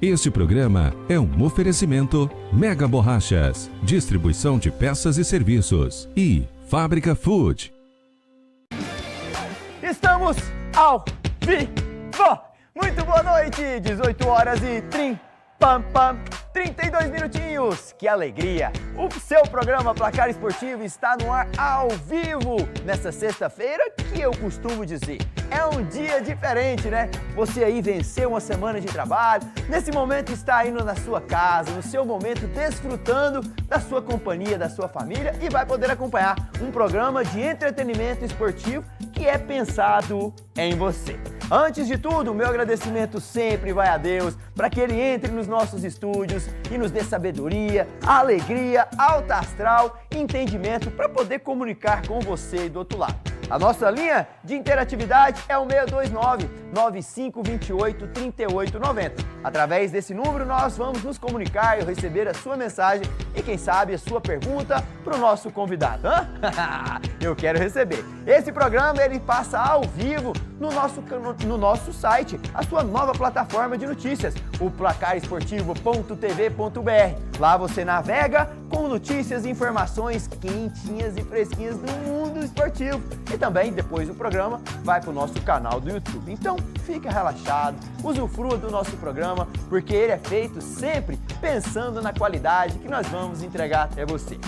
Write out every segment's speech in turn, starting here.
Este programa é um oferecimento Mega Borrachas, distribuição de peças e serviços e Fábrica Food. Estamos ao vivo! Muito boa noite! 18 horas e 32 minutinhos! Que alegria! O seu programa Placar Esportivo está no ar ao vivo nessa sexta-feira, que eu costumo dizer, é um dia diferente, né? Você aí venceu uma semana de trabalho, nesse momento está indo na sua casa, no seu momento, desfrutando da sua companhia, da sua família e vai poder acompanhar um programa de entretenimento esportivo que é pensado em você. Antes de tudo, o meu agradecimento sempre vai a Deus para que Ele entre nos nossos estúdios e nos dê sabedoria, alegria, alta astral e entendimento para poder comunicar com você do outro lado. A nossa linha de interatividade é o 629-9528-3890. Através desse número, nós vamos nos comunicar e receber a sua mensagem e, quem sabe, a sua pergunta para o nosso convidado. Eu quero receber. Esse programa, ele passa ao vivo no nosso site, a sua nova plataforma de notícias, o placaresportivo.tv.br. Lá você navega com notícias e informações quentinhas e fresquinhas do mundo esportivo. E também, depois do programa, vai para o nosso canal do YouTube. Então, fica relaxado, usufrua do nosso programa, porque ele é feito sempre pensando na qualidade que nós vamos entregar até você.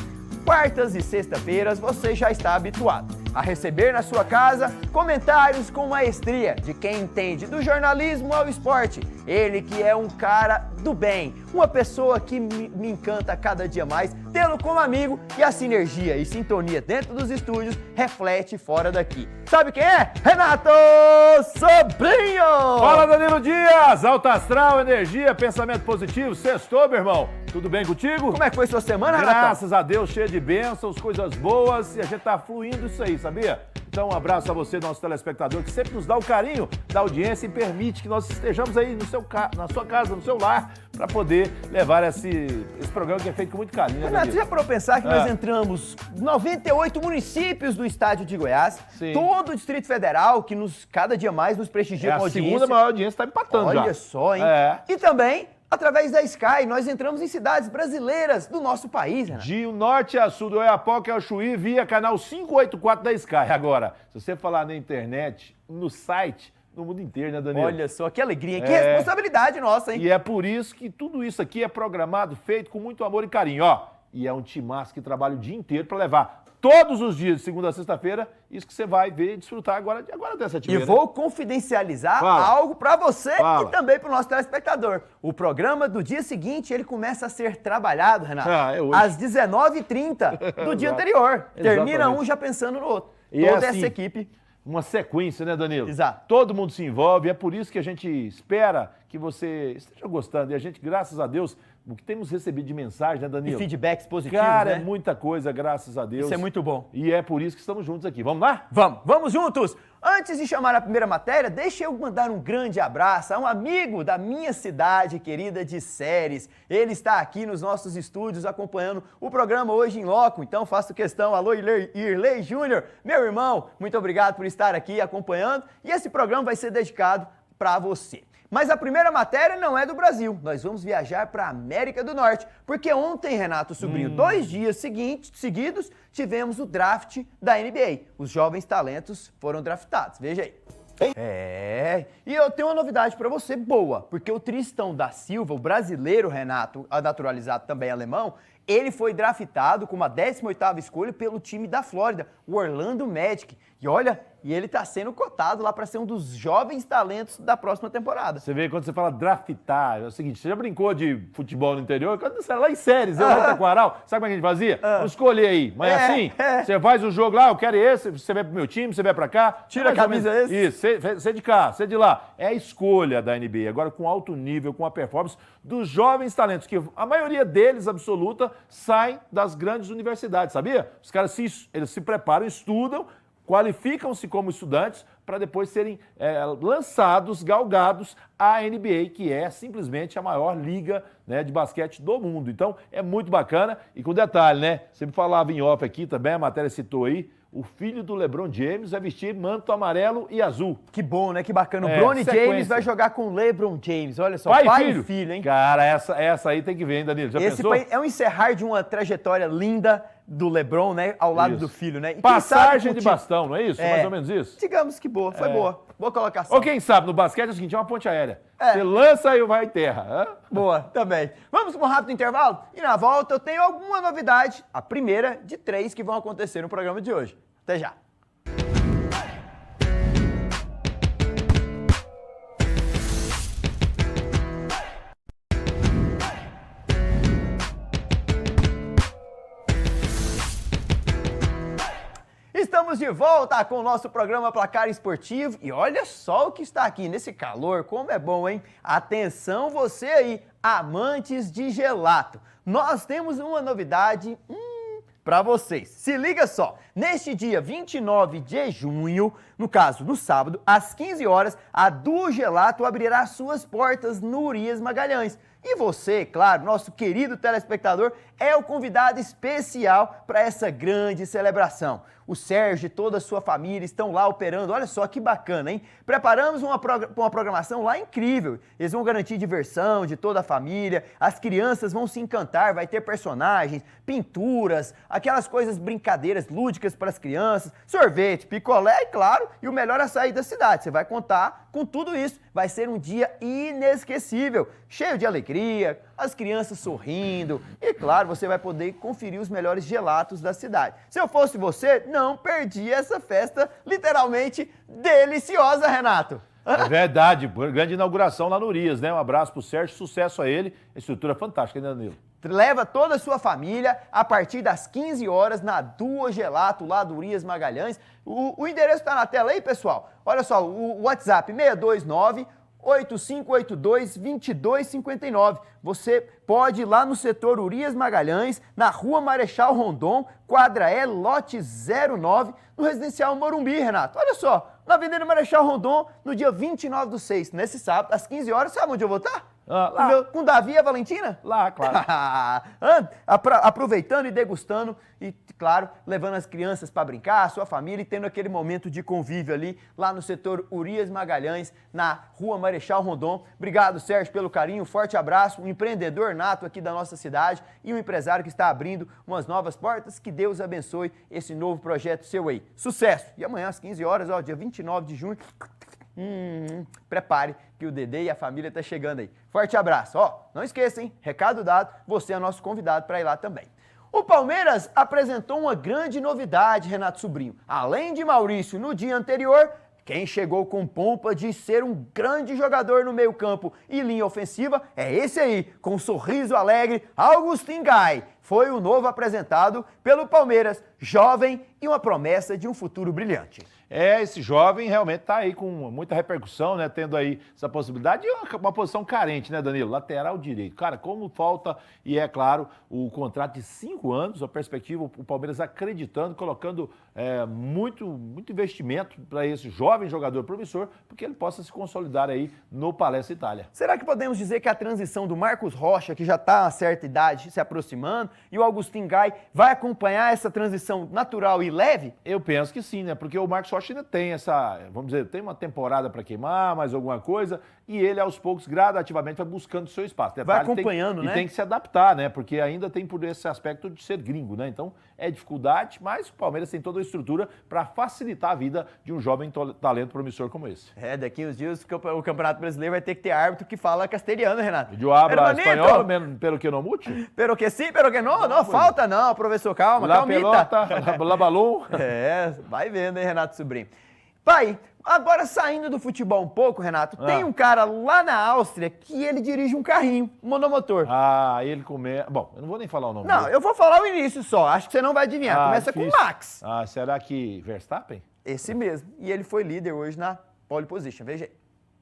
Quartas e sexta-feiras você já está habituado a receber na sua casa comentários com maestria de quem entende do jornalismo ao esporte. Ele que é um cara do bem, uma pessoa que me encanta cada dia mais tê-lo como amigo e a sinergia e sintonia dentro dos estúdios reflete fora daqui. Sabe quem é? Renato Sobrinho! Fala, Danilo Dias! Alta astral, energia, pensamento positivo. Sextou, meu irmão. Tudo bem contigo? Como é que foi sua semana, Renato? Graças a Deus, cheia de bênçãos, coisas boas e a gente tá fluindo isso aí, sabia? Então, um abraço a você, nosso telespectador, que sempre nos dá o carinho da audiência e permite que nós estejamos aí na sua casa, no seu lar, para poder levar esse programa que é feito com muito carinho, né, Renato, você já parou pensar que nós entramos 98 municípios do estado de Goiás, Sim. todo o Distrito Federal, que cada dia mais nos prestigia com audiência. A segunda maior audiência está empatando já. Olha só, hein? E também, através da Sky, nós entramos em cidades brasileiras do nosso país, Renato. De norte a sul, do Oiapoque ao Chuí, via canal 584 da Sky. Agora, se você falar na internet, no site, no mundo inteiro, né, Danilo? Olha só, que alegria, hein? Que responsabilidade nossa, hein? E é por isso que tudo isso aqui é programado, feito com muito amor e carinho, ó. E é um timaço que trabalha o dia inteiro para levar todos os dias, de segunda a sexta-feira, isso que você vai ver e desfrutar agora dessa atividade. E vou confidencializar algo para você e também para o nosso telespectador. O programa do dia seguinte, ele começa a ser trabalhado, Renato, às 19h30 do dia anterior. Termina um já pensando no outro. E toda assim, essa equipe. Uma sequência, né, Danilo? Exato. Todo mundo se envolve, é por isso que a gente espera que você esteja gostando. E a gente, graças a Deus, o que temos recebido de mensagem, né, Danilo? E feedbacks positivos, Cara, né? é muita coisa, graças a Deus. Isso é muito bom. E é por isso que estamos juntos aqui. Vamos lá? Vamos juntos! Antes de chamar a primeira matéria, deixa eu mandar um grande abraço a um amigo da minha cidade querida de Séries. Ele está aqui nos nossos estúdios acompanhando o programa hoje em loco, então faço questão. Alô, Irley Júnior, meu irmão, muito obrigado por estar aqui acompanhando e esse programa vai ser dedicado para você. Mas a primeira matéria não é do Brasil. Nós vamos viajar para a América do Norte, porque ontem, Renato Sobrinho, 2 dias seguidos, tivemos o draft da NBA. Os jovens talentos foram draftados. Veja aí. E eu tenho uma novidade para você boa, porque o Tristão da Silva, o brasileiro, Renato, naturalizado também alemão, ele foi draftado com uma 18ª escolha pelo time da Flórida, o Orlando Magic. E olha, ele está sendo cotado lá para ser um dos jovens talentos da próxima temporada. Você vê, quando você fala draftar, é o seguinte, você já brincou de futebol no interior? Quando você era lá em Séries, eu no Taquaral, sabe como é que a gente fazia? Vamos escolher aí, mas assim, você faz o jogo lá, eu quero esse, você vai pro meu time, você vai para cá. Tira a camisa esse. Isso, você de cá, você de lá. É a escolha da NBA, agora com alto nível, com a performance dos jovens talentos, que a maioria deles, absoluta, saem das grandes universidades, sabia? Os caras eles se preparam, estudam, qualificam-se como estudantes para depois serem lançados, galgados à NBA, que é simplesmente a maior liga, né, de basquete do mundo. Então, é muito bacana. E com detalhe, né? Você me falava em off aqui também, a matéria citou aí, o filho do LeBron James vai vestir manto amarelo e azul. Que bom, né? Que bacana. O Bronny James vai jogar com o LeBron James. Olha só, pai e filho, hein? Cara, essa aí tem que ver, hein, Danilo? Já Esse pensou? é um encerrar de uma trajetória linda do LeBron, né? Ao lado do filho, né? E passagem de bastão, não é isso? Mais ou menos isso? Digamos que boa, foi boa. Boa colocação. Ou quem sabe, no basquete é o seguinte, é uma ponte aérea. Você lança e vai em terra. Boa, também. Vamos para um rápido intervalo? E na volta eu tenho alguma novidade, a primeira de 3 que vão acontecer no programa de hoje. Até já. Estamos de volta com o nosso programa Placar Esportivo e olha só o que está aqui nesse calor, como é bom, hein? Atenção você aí, amantes de gelato. Nós temos uma novidade para vocês. Se liga só, neste dia 29 de junho, no caso, no sábado, às 15 horas, a Duo Gelato abrirá suas portas no Urias Magalhães. E você, claro, nosso querido telespectador, é o convidado especial para essa grande celebração. O Sérgio e toda a sua família estão lá operando, olha só que bacana, hein? Preparamos uma programação lá incrível. Eles vão garantir diversão de toda a família, as crianças vão se encantar, vai ter personagens, pinturas, aquelas coisas, brincadeiras lúdicas para as crianças, sorvete, picolé e, claro, e o melhor açaí da cidade. Você vai contar com tudo isso. Vai ser um dia inesquecível, cheio de alegria, as crianças sorrindo e, claro, você vai poder conferir os melhores gelatos da cidade. Se eu fosse você, não perdia essa festa literalmente deliciosa, Renato. É verdade, grande inauguração lá no Urias, né? Um abraço pro Sérgio, sucesso a ele, estrutura fantástica, né, Danilo? Leva toda a sua família a partir das 15 horas na Duo Gelato, lá do Urias Magalhães. O endereço está na tela aí, pessoal. Olha só, o WhatsApp 629-8582-2259. Você pode ir lá no setor Urias Magalhães, na Rua Marechal Rondon, quadra E, lote 09, no Residencial Morumbi, Renato. Olha só, na Avenida Marechal Rondon, no dia 29/6, nesse sábado, às 15 horas, sabe onde eu vou estar? Com o Davi e a Valentina? Lá, claro. Aproveitando e degustando e, claro, levando as crianças para brincar, a sua família e tendo aquele momento de convívio ali, lá no setor Urias Magalhães, na Rua Marechal Rondon. Obrigado, Sérgio, pelo carinho, forte abraço, um empreendedor nato aqui da nossa cidade e um empresário que está abrindo umas novas portas. Que Deus abençoe esse novo projeto seu aí. Sucesso! E amanhã às 15 horas, ó, dia 29 de junho, prepare que o Dedê e a família tá chegando aí. Forte abraço. Ó, não esqueça, hein? Recado dado, você é nosso convidado para ir lá também. O Palmeiras apresentou uma grande novidade, Renato Sobrinho. Além de Maurício no dia anterior, quem chegou com pompa de ser um grande jogador no meio-campo e linha ofensiva é esse aí, com um sorriso alegre, Augustin Gai. Foi o novo apresentado pelo Palmeiras, jovem e uma promessa de um futuro brilhante. Esse jovem realmente está aí com muita repercussão, né? Tendo aí essa possibilidade e uma posição carente, né, Danilo? Lateral direito. Cara, como falta, e é claro, o contrato de 5 anos, a perspectiva, o Palmeiras acreditando, colocando muito investimento para esse jovem jogador promissor, porque ele possa se consolidar aí no Palestra Itália. Será que podemos dizer que a transição do Marcos Rocha, que já está a certa idade, se aproximando, e o Augustin Gai vai acompanhar essa transição natural e leve? Eu penso que sim, né? Porque o Marcos Rocha ainda tem vamos dizer, tem uma temporada para queimar, mais alguma coisa, e ele aos poucos, gradativamente, vai buscando seu espaço. Vai acompanhando, né? E tem que se adaptar, né? Porque ainda tem por esse aspecto de ser gringo, né? Então é dificuldade, mas o Palmeiras tem toda a estrutura para facilitar a vida de um jovem talento promissor como esse. Daqui uns dias o Campeonato Brasileiro vai ter que ter árbitro que fala castelhano, Renato. Eu hablo espanhol, pelo que não mute? Pelo que sim, pelo que não, não falta não, professor, calma, calmita. Pelota, la balão. Vai vendo, hein, Renato Sobrinho. Pai, agora saindo do futebol um pouco, Renato, tem um cara lá na Áustria que ele dirige um carrinho, um monomotor. Ele começa... Bom, eu não vou nem falar o nome Não, dele. eu vou falar o início só, acho que você não vai adivinhar. Começa difícil. com Max. Será que Verstappen? Esse mesmo. E ele foi líder hoje na pole position, veja aí.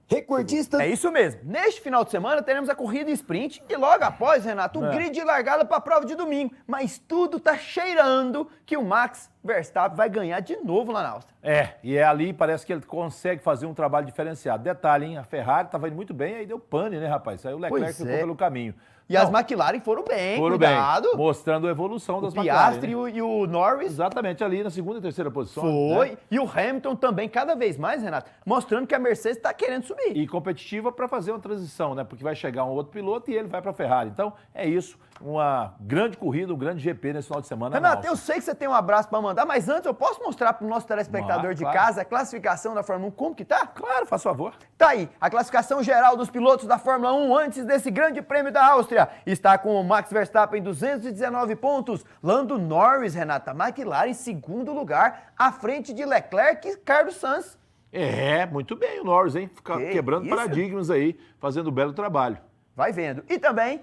Recordista. É isso mesmo. Neste final de semana teremos a corrida sprint e logo após, Renato, o grid de largada para a prova de domingo. Mas tudo tá cheirando que o Max Verstappen vai ganhar de novo lá na Áustria. E ali parece que ele consegue fazer um trabalho diferenciado. Detalhe, hein? A Ferrari estava indo muito bem, aí deu pane, né, rapaz? Aí o Leclerc ficou pelo caminho. E as McLaren foram bem, cuidado. Bem, mostrando a evolução das McLaren. O Piastri, né? E o Norris. Exatamente, ali na segunda e terceira posição. Foi. Né? E o Hamilton também, cada vez mais, Renato, mostrando que a Mercedes está querendo subir. E competitiva para fazer uma transição, né? Porque vai chegar um outro piloto e ele vai para a Ferrari. Então, é isso. Uma grande corrida, um grande GP nesse final de semana. Renato, eu sei que você tem um abraço para mandar, mas antes eu posso mostrar para o nosso telespectador de casa a classificação da Fórmula 1, como que tá? Claro, faz favor. Tá aí, a classificação geral dos pilotos da Fórmula 1 antes desse grande prêmio da Áustria. Está com o Max Verstappen 219 pontos, Lando Norris, Renata, McLaren em segundo lugar, à frente de Leclerc e Carlos Sainz. Muito bem o Norris, hein? Quebrando paradigmas aí, fazendo um belo trabalho. Vai vendo. E também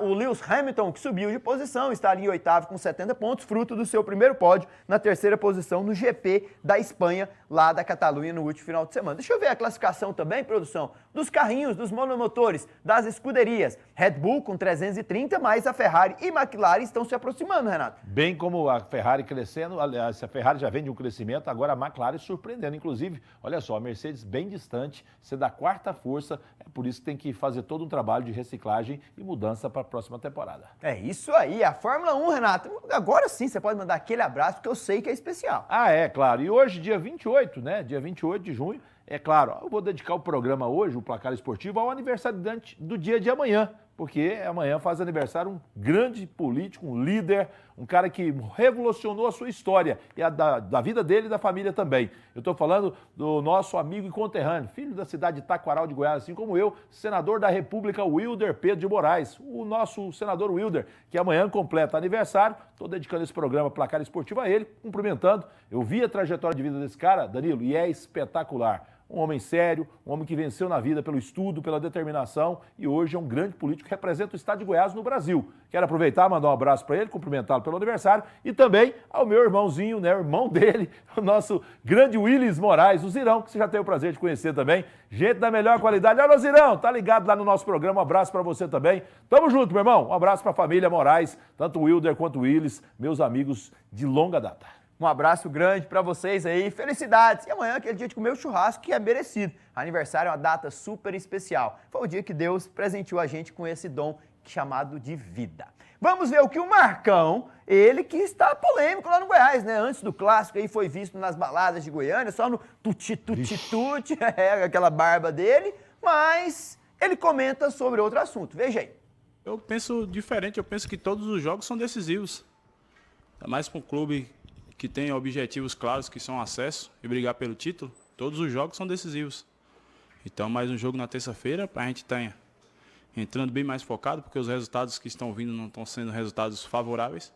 o Lewis Hamilton, que subiu de posição, está ali em oitavo com 70 pontos, fruto do seu primeiro pódio na terceira posição no GP da Espanha, lá da Catalunha, no último final de semana. Deixa eu ver a classificação também, produção, dos carrinhos, dos monomotores, das escuderias. Red Bull com 330, mas a Ferrari e McLaren estão se aproximando, Renato. Bem como a Ferrari crescendo, aliás, a Ferrari já vem de um crescimento, agora a McLaren surpreendendo. Inclusive, olha só, a Mercedes bem distante, sendo a quarta força, é por isso que tem que fazer todo um trabalho de reciclagem e mudança para a próxima temporada. É isso aí, a Fórmula 1, Renato. Agora sim você pode mandar aquele abraço, porque eu sei que é especial. Claro. E hoje, dia 28, né? Dia 28 de junho, é claro, eu vou dedicar o programa hoje, o Placar Esportivo, ao aniversariante do dia de amanhã, porque amanhã faz aniversário um grande político, um líder, um cara que revolucionou a sua história e a da vida dele e da família também. Eu estou falando do nosso amigo e conterrâneo, filho da cidade de Taquaral de Goiás, assim como eu, senador da República, Wilder Pedro de Moraes, o nosso senador Wilder, que amanhã completa aniversário. Estou dedicando esse programa Placar Esportivo a ele, cumprimentando. Eu vi a trajetória de vida desse cara, Danilo, e é espetacular. Um homem sério, um homem que venceu na vida pelo estudo, pela determinação e hoje é um grande político que representa o estado de Goiás no Brasil. Quero aproveitar, mandar um abraço para ele, cumprimentá-lo pelo aniversário e também ao meu irmãozinho, né, o irmão dele, o nosso grande Willis Moraes, o Zirão, que você já teve o prazer de conhecer também. Gente da melhor qualidade. Olha, Zirão, tá ligado lá no nosso programa, um abraço para você também. Tamo junto, meu irmão. Um abraço para a família Moraes, tanto o Wilder quanto o Willis, meus amigos de longa data. Um abraço grande para vocês aí, felicidades! E amanhã é aquele dia de comer o churrasco que é merecido. Aniversário é uma data super especial. Foi o dia que Deus presenteou a gente com esse dom chamado de vida. Vamos ver o que o Marcão, ele que está polêmico lá no Goiás, né? Antes do clássico aí foi visto nas baladas de Goiânia, só no tuti-tuti-tuti, aquela barba dele, mas ele comenta sobre outro assunto. Veja aí. Eu penso diferente, eu penso que todos os jogos são decisivos. Ainda mais para um clube que tem objetivos claros, que são acesso e brigar pelo título, todos os jogos são decisivos. Então, mais um jogo na terça-feira, para a gente estar entrando bem mais focado, porque os resultados que estão vindo não estão sendo resultados favoráveis.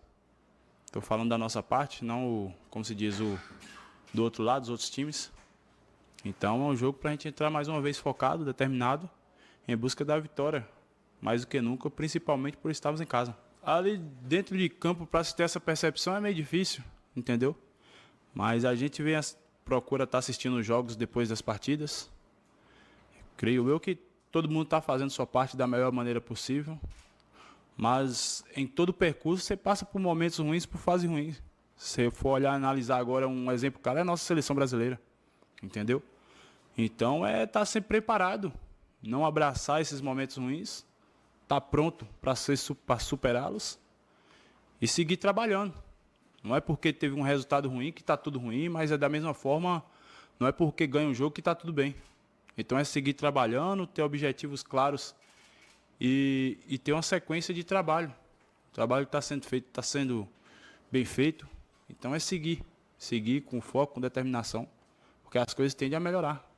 Estou falando da nossa parte, não, como se diz, do outro lado, dos outros times. Então, é um jogo para a gente entrar mais uma vez focado, determinado, em busca da vitória, mais do que nunca, principalmente por estarmos em casa. Ali dentro de campo, para se ter essa percepção, é meio difícil. Entendeu? Mas a gente procura estar assistindo os jogos depois das partidas. Creio eu que todo mundo está fazendo sua parte da melhor maneira possível. Mas em todo o percurso você passa por momentos ruins, por fases ruins. Se eu for olhar, analisar agora um exemplo, cara, é a nossa seleção brasileira. Entendeu? Então é estar sempre preparado. Não abraçar esses momentos ruins. Estar pronto para superá-los. E seguir trabalhando. Não é porque teve um resultado ruim que está tudo ruim, mas é da mesma forma, não é porque ganha um jogo que está tudo bem. Então é seguir trabalhando, ter objetivos claros e ter uma sequência de trabalho. O trabalho que está sendo feito está sendo bem feito. Então é seguir com foco, com determinação, porque as coisas tendem a melhorar.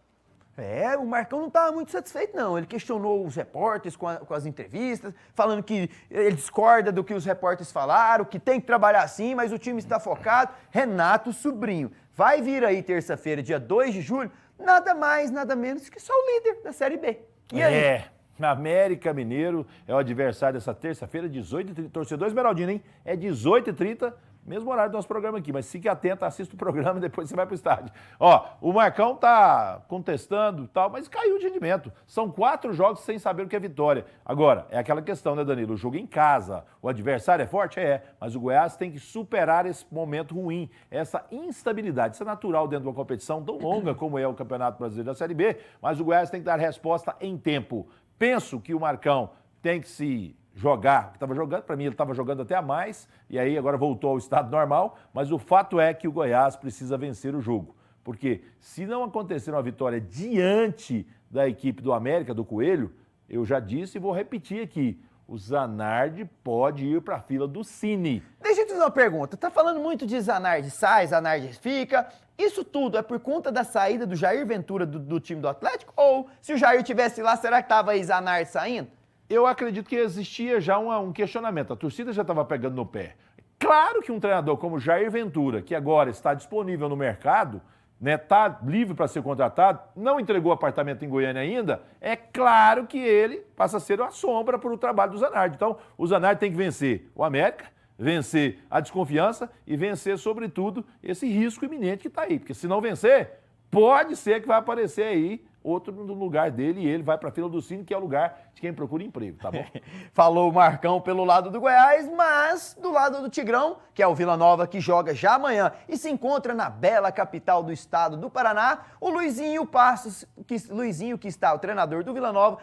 O Marcão não estava muito satisfeito, não. Ele questionou os repórteres com as entrevistas, falando que ele discorda do que os repórteres falaram, que tem que trabalhar assim, mas o time está focado. Renato Sobrinho. Vai vir aí terça-feira, dia 2 de julho, nada mais, nada menos que só o líder da Série B. E aí? América Mineiro é o adversário dessa terça-feira, 18h30. Torcedor Esmeraldino, hein? É 18h30 mesmo horário do nosso programa aqui, mas fique atento, assista o programa e depois você vai pro estádio. Ó, o Marcão tá contestando e tal, mas caiu de rendimento. São 4 jogos sem saber o que é vitória. Agora, é aquela questão, né, Danilo? O jogo em casa, o adversário é forte? É, mas o Goiás tem que superar esse momento ruim, essa instabilidade. Isso é natural dentro de uma competição tão longa como é o Campeonato Brasileiro da Série B, mas o Goiás tem que dar resposta em tempo. Penso que o Marcão tem que se jogar, que estava jogando, para mim ele estava jogando até a mais, e aí agora voltou ao estado normal, mas o fato é que o Goiás precisa vencer o jogo, porque se não acontecer uma vitória diante da equipe do América, do Coelho, eu já disse e vou repetir aqui, o Zanardi pode ir para a fila do Cine. Deixa eu te fazer uma pergunta, tá falando muito de Zanardi sai, Zanardi fica, isso tudo é por conta da saída do Jair Ventura do time do Atlético? Ou se o Jair tivesse lá, será que tava aí Zanardi saindo? Eu acredito que existia já um questionamento, a torcida já estava pegando no pé. Claro que um treinador como Jair Ventura, que agora está disponível no mercado, né, está livre para ser contratado, não entregou apartamento em Goiânia ainda, é claro que ele passa a ser uma sombra para o trabalho do Zanardi. Então, o Zanardi tem que vencer o América, vencer a desconfiança e vencer, sobretudo, esse risco iminente que está aí. Porque se não vencer, pode ser que vai aparecer aí outro no lugar dele e ele vai para a fila do Cine, que é o lugar de quem procura emprego, tá bom? Falou o Marcão pelo lado do Goiás, mas do lado do Tigrão, que é o Vila Nova, que joga já amanhã e se encontra na bela capital do estado do Paraná, o Luizinho Passos, Luizinho que está, o treinador do Vila Nova,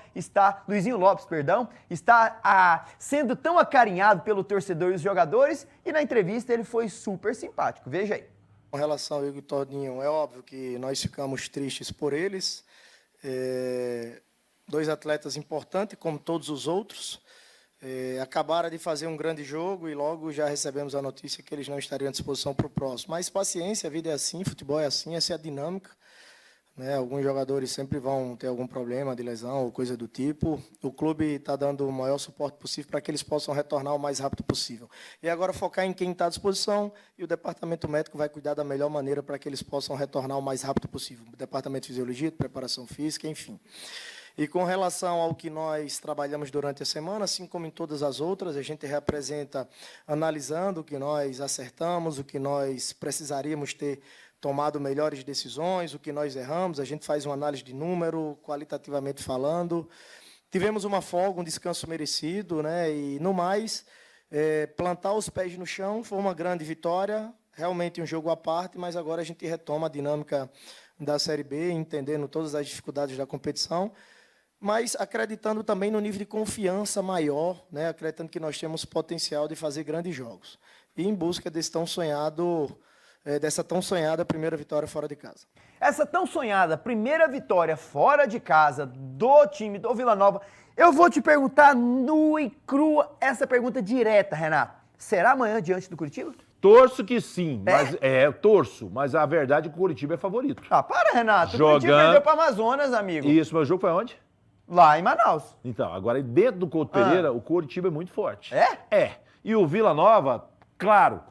Luizinho Lopes, perdão, está sendo tão acarinhado pelo torcedor e os jogadores, e na entrevista ele foi super simpático, veja aí. Com relação ao Igor e Todinho, é óbvio que nós ficamos tristes por eles. 2 atletas importantes, como todos os outros, acabaram de fazer um grande jogo e logo já recebemos a notícia que eles não estariam à disposição para o próximo. Mas paciência, a vida é assim, futebol é assim, essa é a dinâmica, né? Alguns jogadores sempre vão ter algum problema de lesão ou coisa do tipo. O clube está dando o maior suporte possível para que eles possam retornar o mais rápido possível. E agora focar em quem está à disposição e o departamento médico vai cuidar da melhor maneira para que eles possam retornar o mais rápido possível. O departamento de fisiologia, de preparação física, enfim. E com relação ao que nós trabalhamos durante a semana, assim como em todas as outras, a gente reapresenta analisando o que nós acertamos, o que nós precisaríamos ter tomado melhores decisões, o que nós erramos, a gente faz uma análise de número, qualitativamente falando. Tivemos uma folga, um descanso merecido, né? E, no mais, plantar os pés no chão foi uma grande vitória, realmente um jogo à parte, mas agora a gente retoma a dinâmica da Série B, entendendo todas as dificuldades da competição, mas acreditando também no nível de confiança maior, né? Acreditando que nós temos potencial de fazer grandes jogos. E em busca dessa tão sonhada primeira vitória fora de casa. Essa tão sonhada primeira vitória fora de casa do time do Vila Nova, eu vou te perguntar nua e crua essa pergunta direta, Renato. Será amanhã diante do Curitiba? Torço que sim, mas torço, mas a verdade é que o Curitiba é favorito. Ah, para, Renato. O Curitiba perdeu para Amazonas, amigo. Isso, mas o jogo foi onde? Lá em Manaus. Então, agora dentro do Couto Pereira, o Curitiba é muito forte. É? É. E o Vila Nova, claro,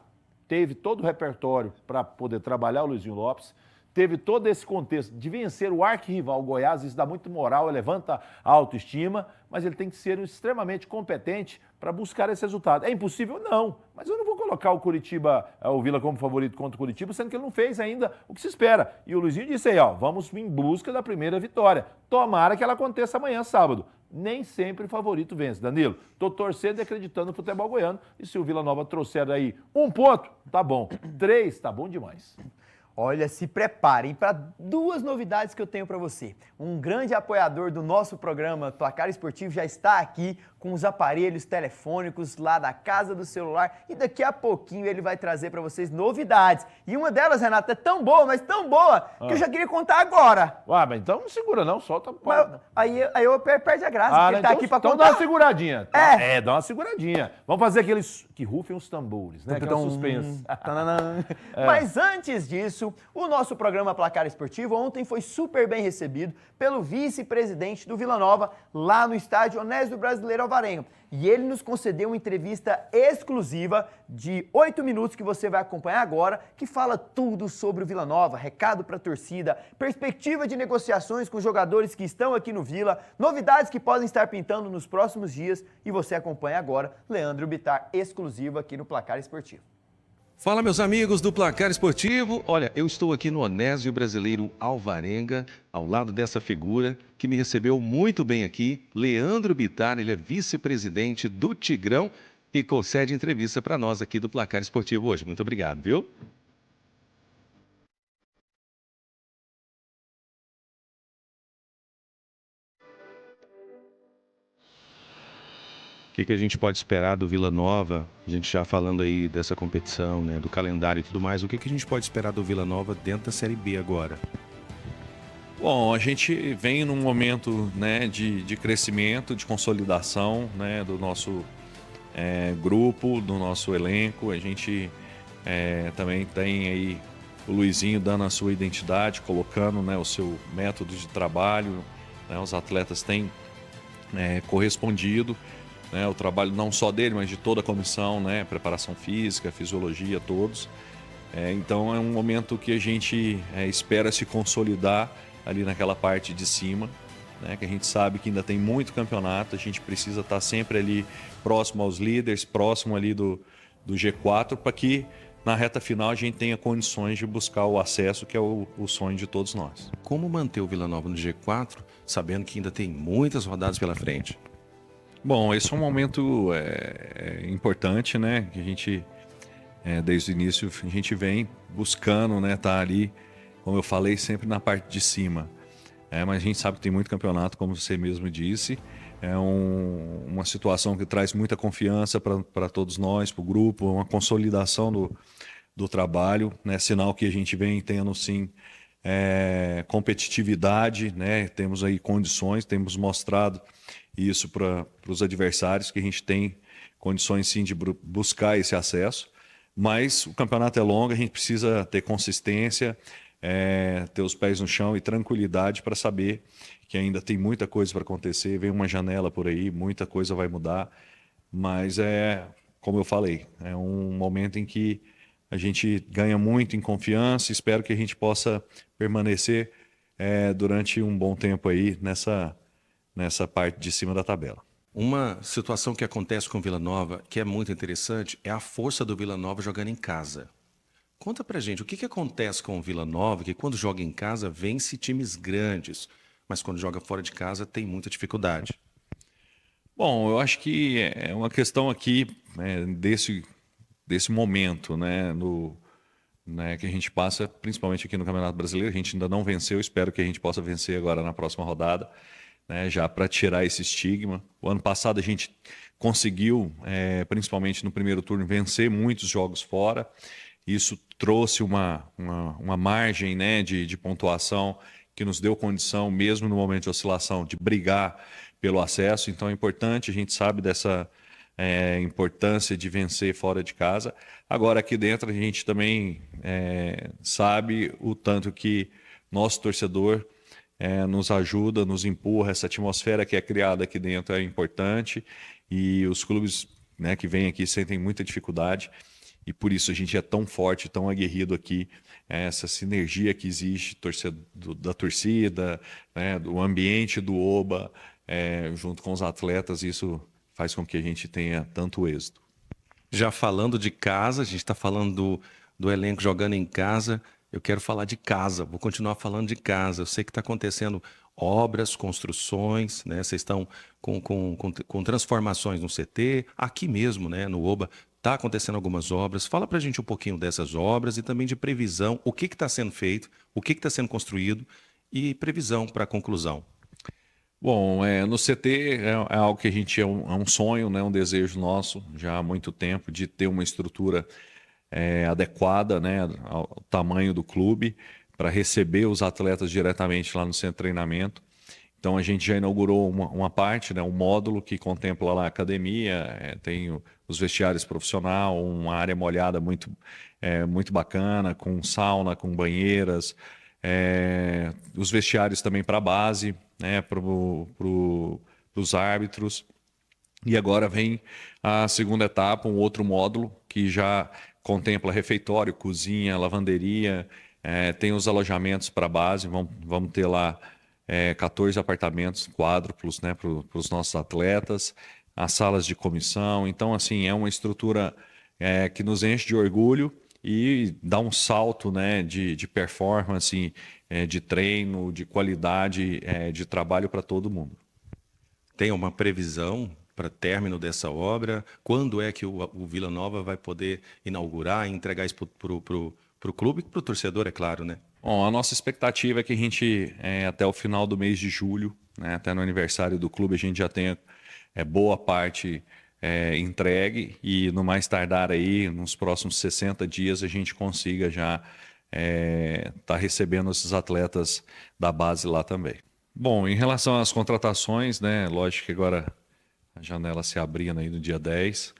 teve todo o repertório para poder trabalhar o Luizinho Lopes, teve todo esse contexto de vencer o arquirrival Goiás, isso dá muito moral, levanta a autoestima, mas ele tem que ser extremamente competente para buscar esse resultado. É impossível? Não, mas eu não vou colocar o Curitiba, o Vila como favorito contra o Curitiba, sendo que ele não fez ainda o que se espera. E o Luizinho disse aí, vamos em busca da primeira vitória. Tomara que ela aconteça amanhã, sábado. Nem sempre o favorito vence, Danilo. Estou torcendo e acreditando no futebol goiano. E se o Vila Nova trouxer aí 1 ponto, tá bom. 3, tá bom demais. Olha, se preparem para 2 novidades que eu tenho para você. Um grande apoiador do nosso programa Placar Esportivo já está aqui com os aparelhos telefônicos lá da casa do celular e daqui a pouquinho ele vai trazer para vocês novidades. E uma delas, Renato, é tão boa, mas tão boa, que eu já queria contar agora. Mas então não segura não, solta. Aí eu perde a graça, porque ele tá aqui para contar. Então dá uma seguradinha. Dá uma seguradinha. Vamos fazer aqueles que rufem os tambores, né? Que é um suspense. Mas antes disso, o nosso programa Placar Esportivo ontem foi super bem recebido pelo vice-presidente do Vila Nova, lá no estádio Onésio Brasileiro Alvarenga. E ele nos concedeu uma entrevista exclusiva de 8 minutos que você vai acompanhar agora, que fala tudo sobre o Vila Nova, recado para a torcida, perspectiva de negociações com jogadores que estão aqui no Vila, novidades que podem estar pintando nos próximos dias e você acompanha agora Leandro Bittar, exclusivo aqui no Placar Esportivo. Fala, meus amigos do Placar Esportivo. Olha, eu estou aqui no Onésio Brasileiro Alvarenga, ao lado dessa figura que me recebeu muito bem aqui, Leandro Bittar. Ele é vice-presidente do Tigrão e concede entrevista para nós aqui do Placar Esportivo hoje. Muito obrigado, viu? O que a gente pode esperar do Vila Nova? A gente já falando aí dessa competição, né, do calendário e tudo mais. O que a gente pode esperar do Vila Nova dentro da Série B agora? Bom, a gente vem num momento, né, de crescimento, de consolidação, né, do nosso grupo, do nosso elenco. A gente também tem aí o Luizinho dando a sua identidade, colocando, né, o seu método de trabalho. Né, os atletas têm correspondido. Né, o trabalho não só dele, mas de toda a comissão, né, preparação física, fisiologia, todos. Então é um momento que a gente espera se consolidar ali naquela parte de cima, né, que a gente sabe que ainda tem muito campeonato, a gente precisa estar sempre ali próximo aos líderes, próximo ali do G4, para que na reta final a gente tenha condições de buscar o acesso, que é o sonho de todos nós. Como manter o Vila Nova no G4, sabendo que ainda tem muitas rodadas pela frente? Bom, esse é um momento importante, né? Que a gente, desde o início, a gente vem buscando, né? Tá ali, como eu falei, sempre na parte de cima. Mas a gente sabe que tem muito campeonato, como você mesmo disse. É uma situação que traz muita confiança para todos nós, para o grupo, uma consolidação do trabalho, né? Sinal que a gente vem tendo, sim, competitividade, né? Temos aí condições, temos mostrado isso para os adversários, que a gente tem condições sim de buscar esse acesso, mas o campeonato é longo, a gente precisa ter consistência, ter os pés no chão e tranquilidade para saber que ainda tem muita coisa para acontecer, vem uma janela por aí, muita coisa vai mudar, mas como eu falei, é um momento em que a gente ganha muito em confiança, espero que a gente possa permanecer durante um bom tempo aí nessa parte de cima da tabela. Uma situação que acontece com o Vila Nova, que é muito interessante, é a força do Vila Nova jogando em casa. Conta pra gente, o que acontece com o Vila Nova, que quando joga em casa vence times grandes, mas quando joga fora de casa tem muita dificuldade? Bom, eu acho que é uma questão aqui, né, desse momento, né, que a gente passa, principalmente aqui no Campeonato Brasileiro. A gente ainda não venceu, espero que a gente possa vencer agora na próxima rodada. Né, já para tirar esse estigma. O ano passado a gente conseguiu, principalmente no primeiro turno, vencer muitos jogos fora. Isso trouxe uma margem, né, de pontuação que nos deu condição, mesmo no momento de oscilação, de brigar pelo acesso. Então é importante, a gente sabe dessa importância de vencer fora de casa. Agora aqui dentro a gente também sabe o tanto que nosso torcedor nos ajuda, nos empurra. Essa atmosfera que é criada aqui dentro é importante e os clubes, né, que vêm aqui sentem muita dificuldade e por isso a gente é tão forte, tão aguerrido aqui. Essa sinergia que existe da torcida, né, do ambiente do Oba, junto com os atletas, isso faz com que a gente tenha tanto êxito. Já falando de casa, a gente está falando do elenco jogando em casa. Eu quero falar de casa, vou continuar falando de casa. Eu sei que está acontecendo obras, construções, né? Vocês estão com transformações no CT, aqui mesmo, né? No Oba, está acontecendo algumas obras. Fala para a gente um pouquinho dessas obras e também de previsão, o que está sendo feito, o que está sendo construído e previsão para a conclusão. Bom, no CT é algo que a gente é um sonho, né? Um desejo nosso já há muito tempo de ter uma estrutura adequada, né, ao tamanho do clube, para receber os atletas diretamente lá no centro de treinamento. Então a gente já inaugurou uma parte, né, um módulo que contempla lá a academia, tem os vestiários profissional, uma área molhada muito bacana, com sauna, com banheiras, os vestiários também para a base, né, para os árbitros. E agora vem a segunda etapa, um outro módulo que já contempla refeitório, cozinha, lavanderia, tem os alojamentos para a base, vamos ter lá 14 apartamentos quádruplos, né, para os nossos atletas, as salas de comissão. Então, assim, é uma estrutura que nos enche de orgulho e dar um salto, né, de performance, de treino, de qualidade, de trabalho para todo mundo. Tem uma previsão para término dessa obra? Quando é que o Vila Nova vai poder inaugurar e entregar isso para o clube e para o torcedor, é claro, né? Bom, a nossa expectativa é que a gente, até o final do mês de julho, né, até no aniversário do clube, a gente já tenha boa parte entregue e no mais tardar aí, nos próximos 60 dias, a gente consiga já tá recebendo esses atletas da base lá também. Bom, em relação às contratações, né, lógico que agora a janela se abrindo aí no dia 10,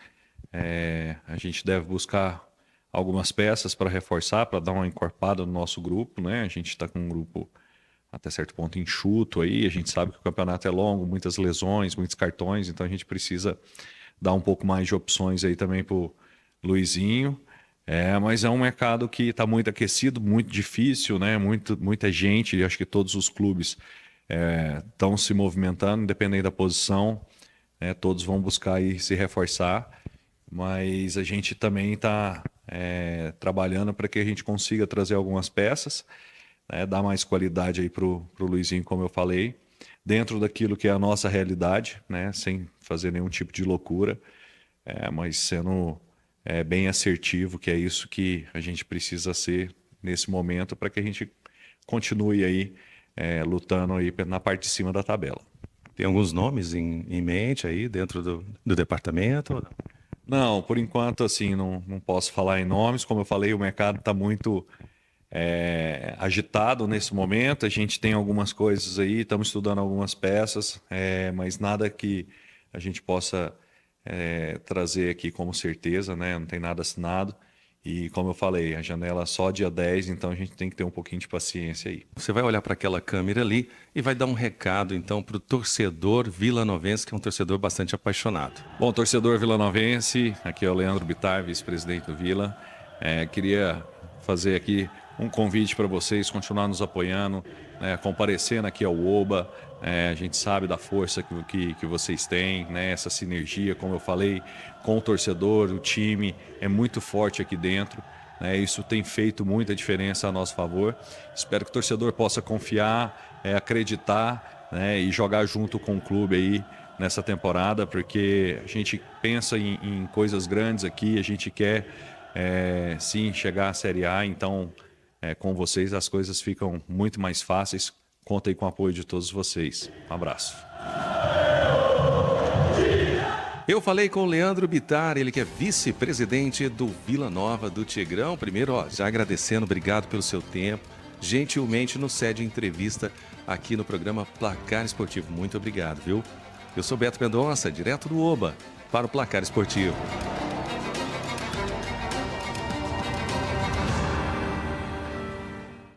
a gente deve buscar algumas peças para reforçar, para dar uma encorpada no nosso grupo, né? A gente está com um grupo até certo ponto enxuto aí, a gente sabe que o campeonato é longo, muitas lesões, muitos cartões, então a gente precisa dar um pouco mais de opções aí também para o Luizinho. Mas é um mercado que está muito aquecido, muito difícil, né? Muita gente, acho que todos os clubes estão se movimentando, independente da posição, todos vão buscar aí se reforçar, mas a gente também está trabalhando para que a gente consiga trazer algumas peças, dar mais qualidade aí para o Luizinho, como eu falei, dentro daquilo que é a nossa realidade, né, sem fazer nenhum tipo de loucura, mas sendo bem assertivo, que é isso que a gente precisa ser nesse momento para que a gente continue aí lutando aí na parte de cima da tabela. Tem alguns nomes em mente aí dentro do departamento? Ou não? Não, por enquanto, assim, não posso falar em nomes. Como eu falei, o mercado está muito agitado nesse momento. A gente tem algumas coisas aí, estamos estudando algumas peças, mas nada que a gente possa trazer aqui como certeza, né? Não tem nada assinado. E como eu falei, a janela só dia 10, então a gente tem que ter um pouquinho de paciência aí. Você vai olhar para aquela câmera ali e vai dar um recado, então, para o torcedor vilanovense, que é um torcedor bastante apaixonado. Bom, torcedor vilanovense, aqui é o Leandro Bittar, vice-presidente do Vila. Queria fazer aqui um convite para vocês continuar nos apoiando, comparecendo aqui ao Oba. A gente sabe da força que vocês têm, né? Essa sinergia, como eu falei, com o torcedor, o time é muito forte aqui dentro, né? Isso tem feito muita diferença a nosso favor. Espero que o torcedor possa confiar, acreditar, né? E jogar junto com o clube aí nessa temporada, porque a gente pensa em coisas grandes aqui, a gente quer sim chegar à Série A, então com vocês as coisas ficam muito mais fáceis. Contem com o apoio de todos vocês. Um abraço. Eu falei com o Leandro Bittar, ele que é vice-presidente do Vila Nova do Tigrão. Primeiro, já agradecendo, obrigado pelo seu tempo. Gentilmente nos cede entrevista aqui no programa Placar Esportivo. Muito obrigado, viu? Eu sou Beto Mendonça, direto do Oba, para o Placar Esportivo.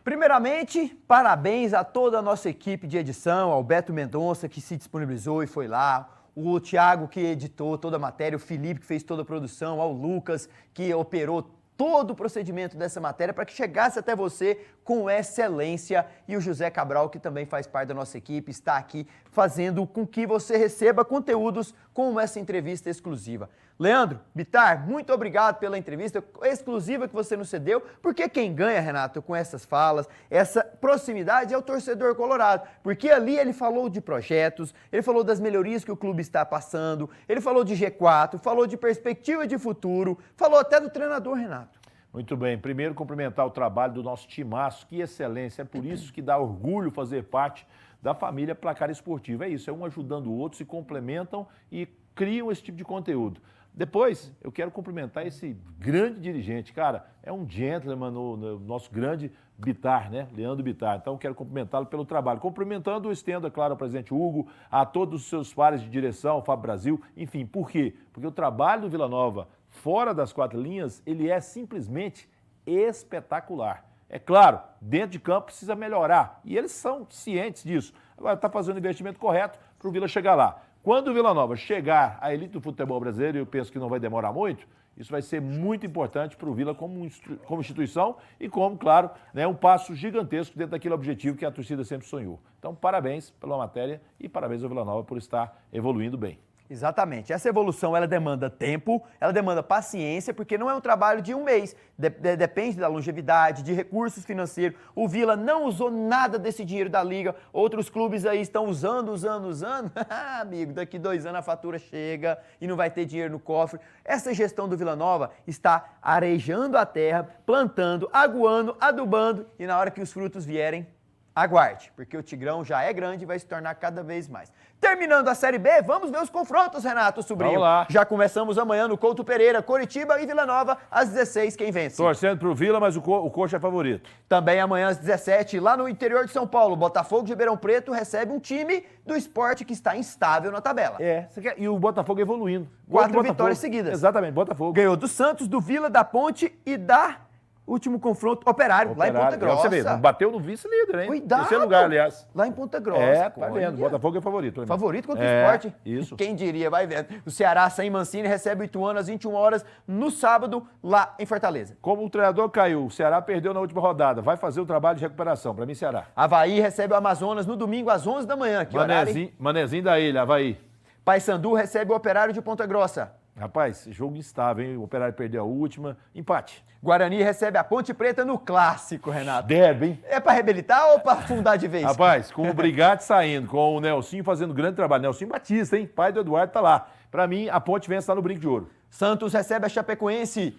Primeiramente, parabéns a toda a nossa equipe de edição, ao Beto Mendonça, que se disponibilizou e foi lá, o Thiago, que editou toda a matéria, o Felipe, que fez toda a produção, ao Lucas, que operou todo o procedimento dessa matéria para que chegasse até você com excelência, e o José Cabral, que também faz parte da nossa equipe, está aqui fazendo com que você receba conteúdos como essa entrevista exclusiva. Leandro Bittar, muito obrigado pela entrevista exclusiva que você nos cedeu, porque quem ganha, Renato, com essas falas, essa proximidade é o torcedor colorado, porque ali ele falou de projetos, ele falou das melhorias que o clube está passando, ele falou de G4, falou de perspectiva de futuro, falou até do treinador, Renato. Muito bem. Primeiro, cumprimentar o trabalho do nosso timaço. Que excelência. É por isso que dá orgulho fazer parte da família Placar Esportivo. É isso, é um ajudando o outro, se complementam e criam esse tipo de conteúdo. Depois, eu quero cumprimentar esse grande dirigente. Cara, é um gentleman, no nosso grande Bittar, né? Leandro Bittar. Então, quero cumprimentá-lo pelo trabalho. Cumprimentando, estendo, é claro, ao presidente Hugo, a todos os seus pares de direção, Fábio Brasil, enfim. Por quê? Porque o trabalho do Vila Nova, fora das quatro linhas, ele é simplesmente espetacular. É claro, dentro de campo precisa melhorar. E eles são cientes disso. Agora, está fazendo o investimento correto para o Vila chegar lá. Quando o Vila Nova chegar à elite do futebol brasileiro, eu penso que não vai demorar muito, isso vai ser muito importante para o Vila como instituição e como, claro, né, um passo gigantesco dentro daquele objetivo que a torcida sempre sonhou. Então, parabéns pela matéria e parabéns ao Vila Nova por estar evoluindo bem. Exatamente. Essa evolução, ela demanda tempo, ela demanda paciência, porque não é um trabalho de um mês. Depende da longevidade, de recursos financeiros. O Vila não usou nada desse dinheiro da Liga. Outros clubes aí estão usando. Amigo, daqui 2 anos a fatura chega e não vai ter dinheiro no cofre. Essa gestão do Vila Nova está arejando a terra, plantando, aguando, adubando, e na hora que os frutos vierem, aguarde, porque o Tigrão já é grande e vai se tornar cada vez mais. Terminando a Série B, vamos ver os confrontos, Renato Sobrinho. Vamos lá. Já começamos amanhã no Couto Pereira, Coritiba e Vila Nova, às 16, quem vence? Torcendo pro Vila, mas o Coxa é favorito. Também amanhã às 17, lá no interior de São Paulo, Botafogo de Ribeirão Preto recebe um time do esporte que está instável na tabela. E o Botafogo evoluindo. 4 vitórias seguidas. Exatamente, Botafogo. Ganhou do Santos, do Vila, da Ponte e da último confronto, Operário, lá em Ponta Grossa. Você vê, bateu no vice-líder, hein? Cuidado! Terceiro lugar, aliás. Lá em Ponta Grossa. Tá vendo. Botafogo é favorito. Favorito contra o esporte? Isso. Quem diria, vai vendo. O Ceará, sem Mancini, recebe o Ituano às 21 horas no sábado, lá em Fortaleza. Como o treinador caiu, o Ceará perdeu na última rodada. Vai fazer o trabalho de recuperação. Pra mim, Ceará. Avaí recebe o Amazonas no domingo às 11 da manhã. Que horário, hein? Manezinho da Ilha, Avaí. Paysandu recebe o Operário de Ponta Grossa. Rapaz, jogo instável, hein? O Operário perdeu a última. Empate. Guarani recebe a Ponte Preta no Clássico, Renato. Derby, hein? É pra reabilitar ou pra afundar de vez? Rapaz, com o Brigatti saindo, com o Nelsinho fazendo grande trabalho. Nelsinho Batista, hein? Pai do Eduardo tá lá. Pra mim, a Ponte vence lá no Brinco de Ouro. Santos recebe a Chapecoense.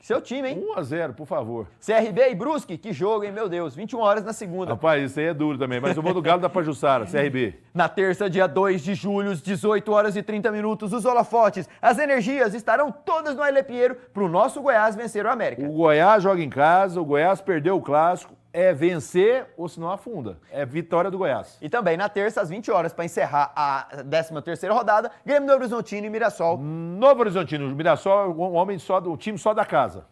Seu time, hein? 1-0, por favor. CRB e Brusque, que jogo, hein? Meu Deus, 21 horas na segunda. Rapaz, isso aí é duro também, mas eu vou do Galo da Pajuçara, CRB. Na terça, dia 2 de julho, às 18 horas e 30 minutos, os holofotes, as energias estarão todas no Ailê Pinheiro pro nosso Goiás vencer o América. O Goiás joga em casa, o Goiás perdeu o clássico, é vencer ou senão afunda. É vitória do Goiás. E também na terça, às 20 horas, para encerrar a 13ª rodada, Grêmio Novo Horizontino e Mirassol. Novo Horizontino, o Mirassol, o time só da casa.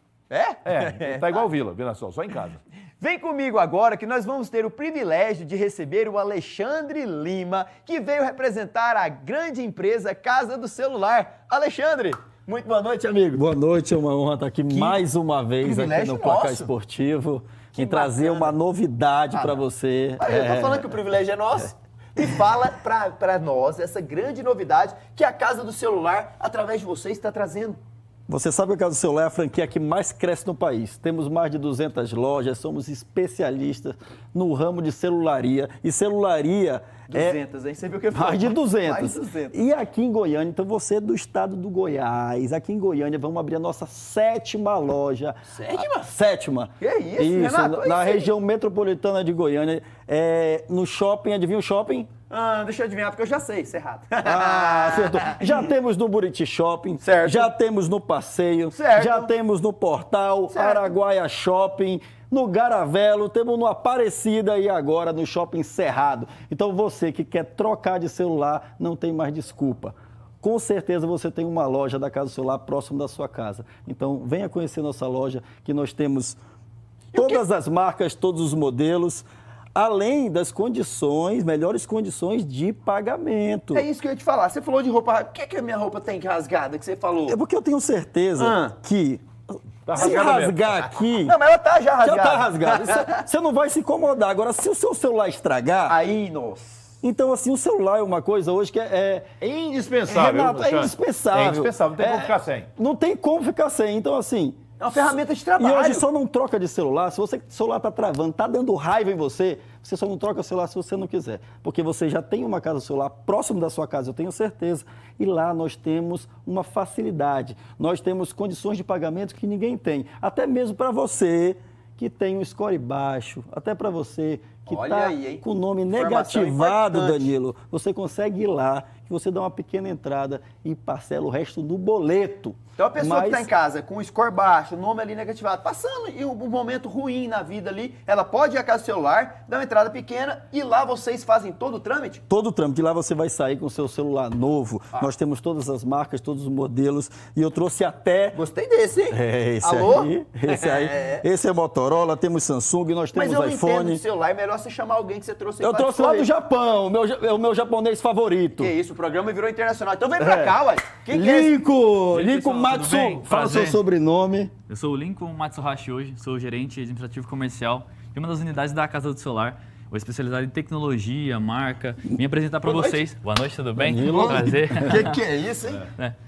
Tá igual o Vila, Mirassol, só em casa. Vem comigo agora que nós vamos ter o privilégio de receber o Alexandre Lima, que veio representar a grande empresa Casa do Celular. Alexandre, muito boa noite, amigo. Boa noite, é uma honra estar aqui mais uma vez aqui privilégio no Placar nosso. Esportivo Que e trazer bacana. uma novidade para você. Eu tô falando que o privilégio é nosso. E fala pra nós essa grande novidade que a Casa do Celular, através de você, está trazendo. Você sabe que a Casa do Celular é a franquia que mais cresce no país. Temos mais de 200 lojas, somos especialistas no ramo de celularia. E celularia 200, hein? Você viu o que foi? mais de 200. Mais de 200. E aqui em Goiânia, então você é do estado do Goiás. Aqui em Goiânia vamos abrir a nossa 7ª loja. 7ª? 7ª. Que isso, Renato? Na Aí sim. região metropolitana de Goiânia. No shopping, adivinha o shopping? Deixa eu adivinhar, porque eu já sei, Cerrado. Acertou. Já temos no Buriti Shopping, Certo. já temos no Passeio, Certo. já temos no Portal, Certo. Araguaia Shopping, no Garavelo, temos no Aparecida e agora no Shopping Cerrado. Então você que quer trocar de celular, não tem mais desculpa. Com certeza você tem uma loja da Casa do Celular próximo da sua casa. Então venha conhecer nossa loja, que nós temos todas as marcas, todos os modelos, além das condições, melhores condições de pagamento. É isso que eu ia te falar. Você falou de roupa. Por que a minha roupa tem rasgada que você falou? É porque eu tenho certeza que Tá se rasgada mesmo. rasgar aqui, Não, mas ela tá já rasgada. já tá rasgado. Você não vai se incomodar. Agora, se o seu celular estragar, Aí, nossa. então assim, o celular é uma coisa hoje que é Indispensável. Renato, é Alexandre. indispensável. É indispensável, não tem como ficar sem. Não tem como ficar sem. Então, assim. É uma ferramenta de E trabalho. hoje só não troca de celular. Se você o celular tá travando, tá dando raiva em você, você só não troca o celular se você não quiser. Porque você já tem uma casa do celular próximo da sua casa, eu tenho certeza. E lá nós temos uma facilidade. Nós temos condições de pagamento que ninguém tem. Até mesmo para você que tem um score baixo, até para você que Olha está aí, hein? com o nome Informação negativado, importante. Danilo, você consegue ir lá, que você dá uma pequena entrada e parcela o resto do boleto. Então a pessoa que Mas- está em casa com o score baixo, o nome ali negativado, passando e um momento ruim na vida ali, ela pode ir à casa do celular, dar uma entrada pequena e lá vocês fazem todo o trâmite? Todo o trâmite, lá você vai sair com o seu celular novo. Nós temos todas as marcas, todos os modelos. E eu trouxe até... Gostei desse, hein? Esse Alô? aí, esse aí. Esse é Motorola, temos Samsung, nós Mas temos eu não entendo iPhone. de celular, é melhor você chamar alguém que você trouxe aí Eu pra trouxe lá do discorrer. Japão, o meu japonês favorito. Que isso, o programa virou internacional. Então vem pra cá, ué. Quem que é esse? Lico pessoal, Matsu, tudo bem? fala seu Prazer. sobrenome. Eu sou o Lincoln Matsuhashi hoje, sou gerente administrativo comercial de uma das unidades da Casa do Celular. Hoje especializado em tecnologia, marca. Vim apresentar para vocês. Boa noite, tudo bem? Danilo. Prazer. Que é isso, hein?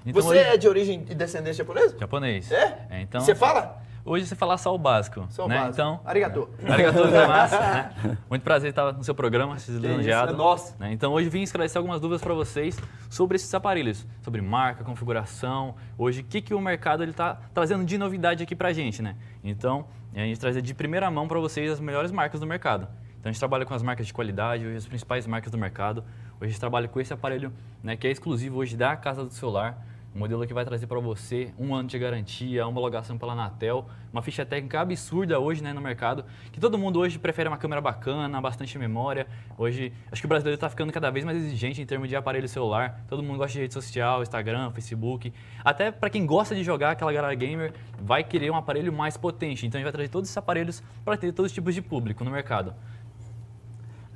Então, Você é de origem e descendência japonesa? japonês. É? Então, Você fala? Hoje você falar só o básico. Só o né? básico. Então, Arigato. arigatou gozaimasu, né? Muito prazer estar no seu programa, lisonjeado. é nosso. Né? Então hoje vim esclarecer algumas dúvidas para vocês sobre esses aparelhos, sobre marca, configuração. Hoje, o que o mercado está trazendo de novidade aqui para a gente, né? Então, a gente traz de primeira mão para vocês as melhores marcas do mercado. Então a gente trabalha com as marcas de qualidade, hoje as principais marcas do mercado. Hoje a gente trabalha com esse aparelho, né, que é exclusivo hoje da Casa do Celular. Um modelo que vai trazer para você 1 ano de garantia, homologação pela Anatel, uma ficha técnica absurda hoje, né, no mercado, que todo mundo hoje prefere uma câmera bacana, bastante memória. Hoje, acho que o brasileiro está ficando cada vez mais exigente em termos de aparelho celular. Todo mundo gosta de rede social, Instagram, Facebook. Até para quem gosta de jogar, aquela galera gamer, vai querer um aparelho mais potente. Então a gente vai trazer todos esses aparelhos para ter todos os tipos de público no mercado.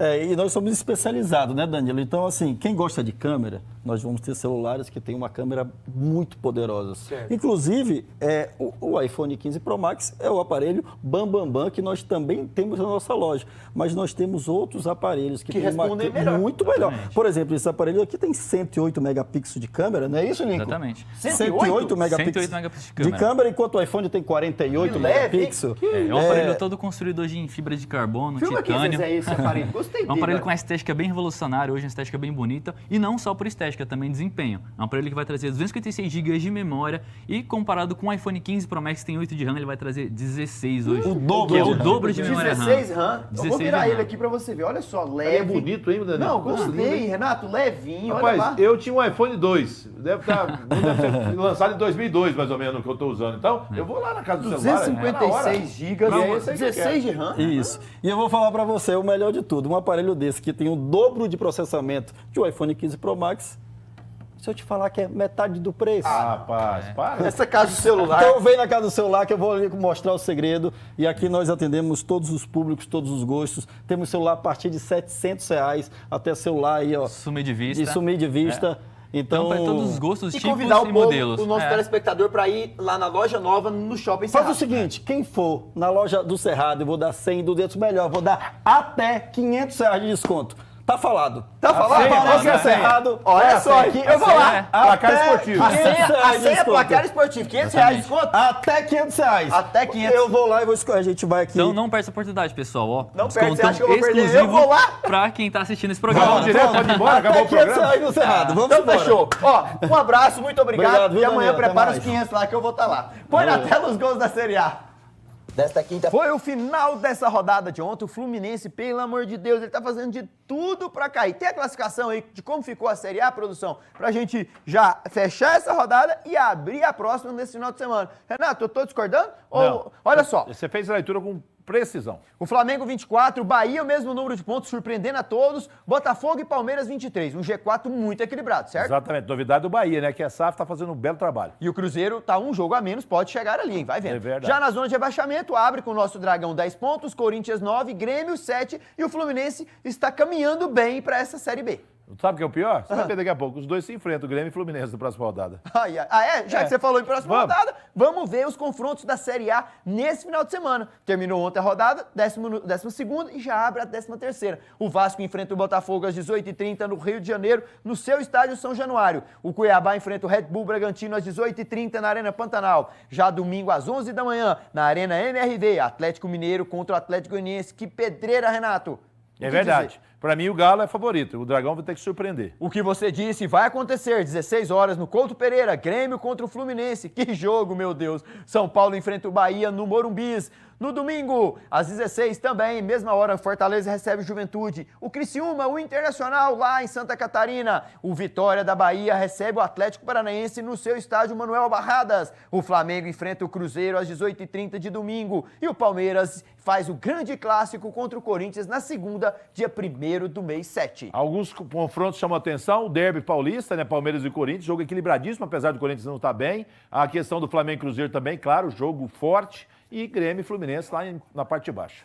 E nós somos especializados, né, Danilo? Então, assim, quem gosta de câmera, nós vamos ter celulares que têm uma câmera muito poderosa. Certo. Inclusive, o iPhone 15 Pro Max é o aparelho bam que nós também temos na nossa loja. Mas nós temos outros aparelhos que têm uma respondem melhor. muito melhor. Exatamente. Por exemplo, esse aparelho aqui tem 108 megapixels de câmera, não é isso, Lincoln? Exatamente. 108 megapixels 108 megapixels de câmera, enquanto o iPhone tem 48 Que leve, megapixels. É um aparelho todo construído hoje em fibra de carbono, Filma aqui, titânio. Zezé, esse aparelho. Gostei É um dele. aparelho olha. com uma estética bem revolucionária, hoje uma estética bem bonita, e não só por estética, também desempenho. É um aparelho que vai trazer 256 GB de memória e comparado com o iPhone 15 Pro Max que tem 8 de RAM, ele vai trazer 16 hoje. O dobro que é de o RAM. dobro de memória RAM. 16 RAM. Eu vou 16 virar de ele RAM. aqui pra você ver. Olha só, leve. Ele é bonito, hein, Danilo? Não, Coisa linda, gostei, hein? Renato, levinho, olha lá. Rapaz, eu tinha um iPhone 2. Não deve ser lançado em 2002, mais ou menos, o que eu estou usando. Então, eu vou lá na casa do celular. 256 GB, Não, esse aí que eu 16 de RAM. Isso. E eu vou falar para você o melhor de tudo. Um aparelho desse que tem o dobro de processamento de um iPhone 15 Pro Max, se eu te falar que é metade do preço. Rapaz, para. Essa casa do celular. Então vem na casa do celular que eu vou ali mostrar o segredo. E aqui nós atendemos todos os públicos, todos os gostos. Temos celular a partir de R$700 até celular aí, ó. Sumir de vista. E sumir de vista. Então, para todos os gostos, E tipos convidar e o povo, modelos. o nosso telespectador, para ir lá na loja nova, no Shopping Faz Cerrado. o seguinte, quem for na loja do Cerrado, eu vou dar 100, 200, melhor, vou dar até R$500 de desconto. Tá falado. Tá falando? senha, Aparece qual no Cerrado. Olha só aqui, eu vou lá. Placar Até esportivo. A 500 senha, reais a de senha é desconto. placar esportivo, R$500 de desconto? Até R$500. Até 500. Eu vou lá e vou escolher. A gente vai aqui. Então não perde essa oportunidade, pessoal. Ó, Não perde, você acha que eu vou perder? exclusivo Eu vou lá. para quem está assistindo esse Vamos programa. direto, pode ir embora, acabou o Até R$500 programa. no Cerrado. Vamos Então embora. fechou. Ó, um abraço, muito obrigado. Obrigado, viu, e amanhã Danilo? Até prepara os mais. 500 lá que eu vou estar lá. Põe na tela os gols da Série A. Desta quinta. Foi o final dessa rodada de ontem. O Fluminense, pelo amor de Deus, ele tá fazendo de tudo pra cair. Tem a classificação aí de como ficou a Série A, produção, pra gente já fechar essa rodada e abrir a próxima nesse final de semana. Renato, eu tô discordando? Não. Olha só. Você fez a leitura com precisão. O Flamengo 24, o Bahia o mesmo número de pontos, surpreendendo a todos, Botafogo e Palmeiras 23, um G4 muito equilibrado, certo? Exatamente. Novidade do Bahia, né? Que a SAF tá fazendo um belo trabalho. E o Cruzeiro tá um jogo a menos, pode chegar ali, hein? Vai vendo. É verdade. Já na zona de rebaixamento, abre com o nosso Dragão 10 pontos, Corinthians 9, Grêmio 7 e o Fluminense está caminhando bem para essa Série B. Sabe o que é o pior? Você vai ver daqui a pouco. Os dois se enfrentam, o Grêmio e o Fluminense, na próxima rodada. Ai, ai. Ah, é? Já que você falou em próxima Vamos. rodada, vamos ver os confrontos da Série A nesse final de semana. Terminou ontem a rodada, 12ª e já abre a 13ª. O Vasco enfrenta o Botafogo às 18h30 no Rio de Janeiro, no seu estádio São Januário. O Cuiabá enfrenta o Red Bull Bragantino às 18h30 na Arena Pantanal. Já domingo às 11 da manhã, na Arena MRV, Atlético Mineiro contra o Atlético Goianiense. Que pedreira, Renato! O É que verdade. dizer? Pra mim, o Galo é favorito. O Dragão vai ter que surpreender. O que você disse vai acontecer, 16 horas no Couto Pereira, Grêmio contra o Fluminense. Que jogo, meu Deus! São Paulo enfrenta o Bahia no Morumbis. No domingo, às 16 também, mesma hora, Fortaleza recebe o Juventude. O Criciúma, o Internacional lá em Santa Catarina. O Vitória da Bahia recebe o Atlético Paranaense no seu estádio Manuel Barradas. O Flamengo enfrenta o Cruzeiro às 18h30 de domingo. E o Palmeiras faz o grande clássico contra o Corinthians na segunda, dia 1º do mês 7. Alguns confrontos chamam a atenção. O derby paulista, né? Palmeiras e Corinthians. Jogo equilibradíssimo, apesar do Corinthians não estar bem. A questão do Flamengo e Cruzeiro também, claro. Jogo forte. E Grêmio e Fluminense lá na parte de baixo.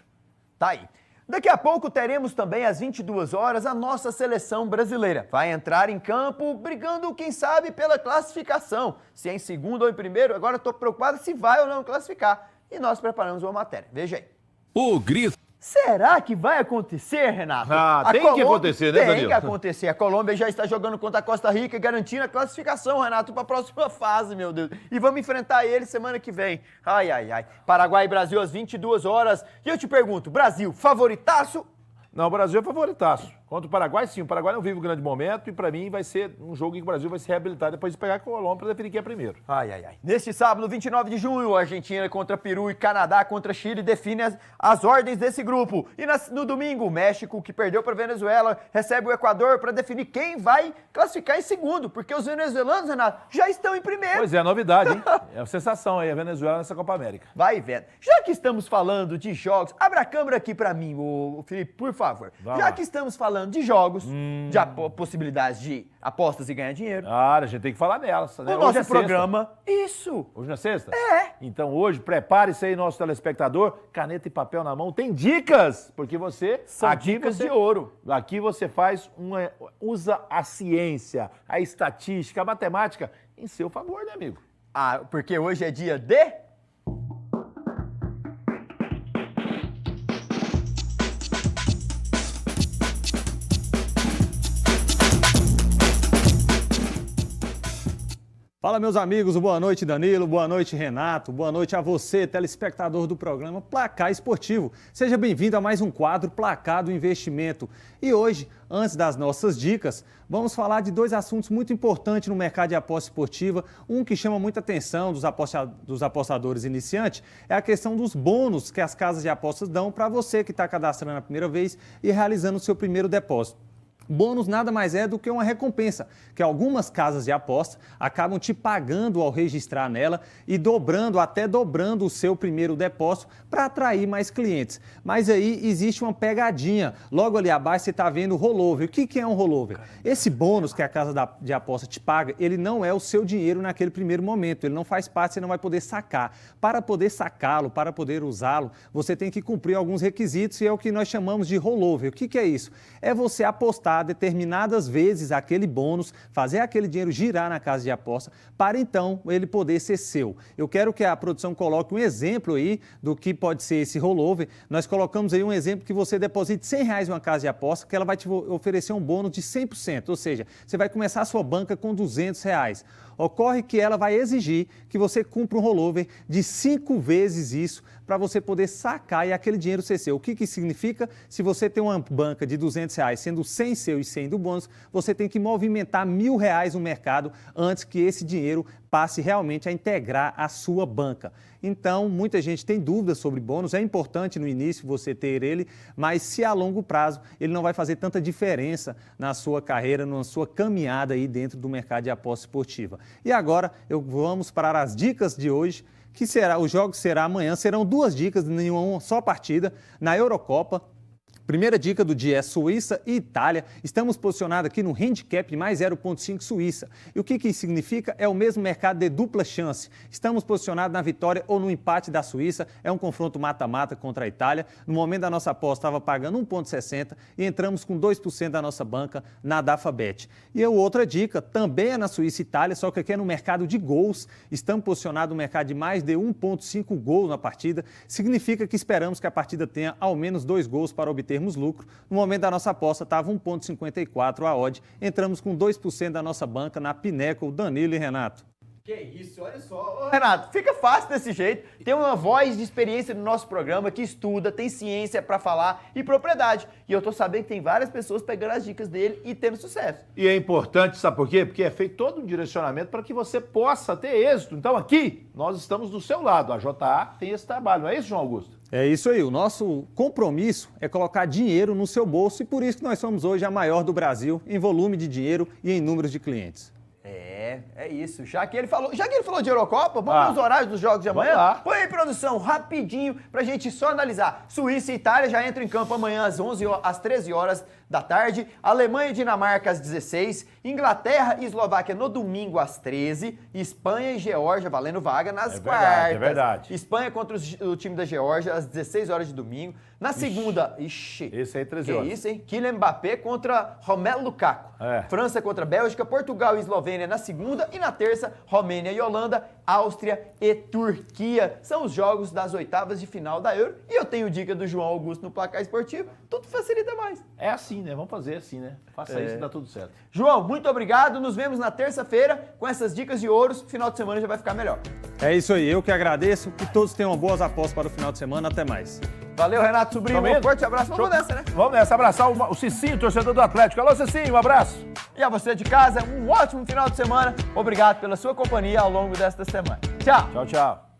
Tá aí. Daqui a pouco teremos também às 22 horas a nossa seleção brasileira. Vai entrar em campo brigando, quem sabe, pela classificação. Se é em segundo ou em primeiro, agora estou preocupado se vai ou não classificar. E nós preparamos uma matéria. Veja aí. O grito. Será que vai acontecer, Renato? Tem que acontecer, né, Danilo? Tem que acontecer. A Colômbia já está jogando contra a Costa Rica, garantindo a classificação, Renato, para a próxima fase, meu Deus. E vamos enfrentar eles semana que vem. Ai, ai, ai. Paraguai e Brasil às 22 horas. E eu te pergunto, Brasil, favoritaço? Não, o Brasil é favoritaço. Contra o Paraguai, sim. O Paraguai não vive um grande momento e, para mim, vai ser um jogo em que o Brasil vai se reabilitar depois de pegar a Colômbia para definir quem é primeiro. Ai, ai, ai. Neste sábado, 29 de junho, Argentina contra Peru e Canadá contra Chile definem as ordens desse grupo. E no domingo, o México, que perdeu para a Venezuela, recebe o Equador para definir quem vai classificar em segundo, porque os venezuelanos, Renato, já estão em primeiro. Pois é, novidade, hein? É uma sensação aí, a Venezuela nessa Copa América. Vai vendo. Já que estamos falando de jogos, abra a câmera aqui para mim, ô Felipe, por favor. Já que estamos falando de jogos, de possibilidades de apostas e ganhar dinheiro. Ah, a gente tem que falar nelas, né? O nosso programa. Isso. Hoje não é sexta? É. Então hoje, prepare-se aí, nosso telespectador, caneta e papel na mão, tem dicas, porque São dicas de ouro. Aqui você usa a ciência, a estatística, a matemática em seu favor, né, amigo? Ah, porque hoje é dia de... Fala, meus amigos, boa noite, Danilo, boa noite, Renato, boa noite a você, telespectador do programa Placar Esportivo. Seja bem-vindo a mais um quadro Placar do Investimento. E hoje, antes das nossas dicas, vamos falar de dois assuntos muito importantes no mercado de aposta esportiva. Um que chama muita atenção dos apostadores iniciantes é a questão dos bônus que as casas de apostas dão para você que está cadastrando a primeira vez e realizando o seu primeiro depósito. Bônus nada mais é do que uma recompensa, que algumas casas de aposta acabam te pagando ao registrar nela e até dobrando o seu primeiro depósito para atrair mais clientes. Mas aí existe uma pegadinha. Logo ali abaixo você está vendo o rollover. O que é um rollover? Esse bônus que a casa de aposta te paga, ele não é o seu dinheiro naquele primeiro momento. Ele não faz parte, você não vai poder sacar. Para poder sacá-lo, para poder usá-lo, você tem que cumprir alguns requisitos e é o que nós chamamos de rollover. O que é isso? É você apostar determinadas vezes aquele bônus, fazer aquele dinheiro girar na casa de aposta, para então ele poder ser seu. Eu quero que a produção coloque um exemplo aí do que pode ser esse rollover. Nós colocamos aí um exemplo que você deposite R$100 em uma casa de aposta, que ela vai te oferecer um bônus de 100%, ou seja, você vai começar a sua banca com R$200. Ocorre que ela vai exigir que você cumpra um rollover de 5 vezes isso para você poder sacar e aquele dinheiro ser seu. O que significa? Se você tem uma banca de R$200, sendo 100 seu e 100 do bônus, você tem que movimentar R$1.000 no mercado antes que esse dinheiro passe realmente a integrar a sua banca. Então, muita gente tem dúvidas sobre bônus, é importante no início você ter ele, mas se a longo prazo ele não vai fazer tanta diferença na sua carreira, na sua caminhada aí dentro do mercado de aposta esportiva. E agora, vamos para as dicas de hoje, que o jogo será amanhã, serão 2 dicas em uma só partida na Eurocopa. Primeira dica do dia é Suíça e Itália. Estamos posicionados aqui no handicap de mais 0,5 Suíça. E o que isso significa? É o mesmo mercado de dupla chance. Estamos posicionados na vitória ou no empate da Suíça. É um confronto mata-mata contra a Itália. No momento da nossa aposta, estava pagando 1,60 e entramos com 2% da nossa banca na DafaBet. E a outra dica também é na Suíça e Itália, só que aqui é no mercado de gols. Estamos posicionados no mercado de mais de 1,5 gols na partida. Significa que esperamos que a partida tenha ao menos 2 gols para obter lucro. No momento da nossa aposta estava 1,54 a odd. Entramos com 2% da nossa banca na Pinnacle, Danilo e Renato. Que isso, olha só. Ô, Renato, fica fácil desse jeito. Tem uma voz de experiência no nosso programa que estuda, tem ciência para falar e propriedade. E eu tô sabendo que tem várias pessoas pegando as dicas dele e tendo sucesso. E é importante, sabe por quê? Porque é feito todo um direcionamento para que você possa ter êxito. Então aqui, nós estamos do seu lado. A JA tem esse trabalho, não é isso, João Augusto? É isso aí, o nosso compromisso é colocar dinheiro no seu bolso e por isso que nós somos hoje a maior do Brasil em volume de dinheiro e em números de clientes. É isso. Já que ele falou de Eurocopa, vamos ver os horários dos jogos de amanhã? Põe aí, produção, rapidinho, pra gente só analisar. Suíça e Itália já entram em campo amanhã às 13 horas da tarde. Alemanha e Dinamarca às 16. Inglaterra e Eslováquia no domingo às 13. Espanha e Geórgia valendo vaga nas quartas. É verdade. Espanha contra o time da Geórgia às 16 horas de domingo. Na segunda, esse aí 13 horas. Que isso, hein? Kylian Mbappé contra Romelu Lukaku. França contra Bélgica, Portugal e Eslovênia na segunda. segunda e na terça, Romênia e Holanda, Áustria e Turquia. São os jogos das oitavas de final da Euro. E eu tenho dica do João Augusto no Placar Esportivo. Tudo facilita mais. É assim, né? Vamos fazer assim, né? Faça isso e dá tudo certo. João, muito obrigado. Nos vemos na terça-feira com essas dicas de ouros. Final de semana já vai ficar melhor. É isso aí, eu que agradeço. Que todos tenham boas apostas para o final de semana. Até mais. Valeu, Renato Sobrinho. Tá vendo? Um forte abraço. Vamos nessa, né? Vamos nessa, abraçar o Cicinho, torcedor do Atlético. Alô, Cicinho, um abraço. E a você de casa, um ótimo final de semana. Obrigado pela sua companhia ao longo desta semana. Tchau. Tchau, tchau.